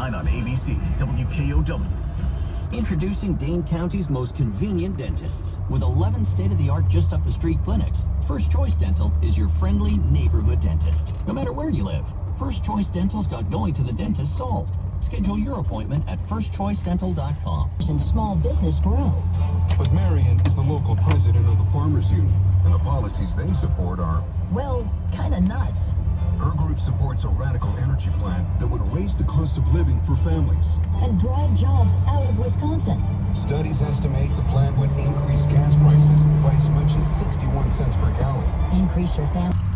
9 on ABC, WKOW. Introducing Dane County's most convenient dentists. With 11 state-of-the-art just up the street clinics, First Choice Dental is your friendly neighborhood dentist. No matter where you live, First Choice Dental's got going to the dentist solved. Schedule your appointment at firstchoicedental.com. And small business grow. But Marion is the local president of the Farmers Union, and the policies they support are, well, kind of nuts. Her group supports a radical energy plan that would raise the cost of living for families and drive jobs out of Wisconsin. Studies estimate the plan would increase gas prices by as much as 61 cents per gallon. Increase your family.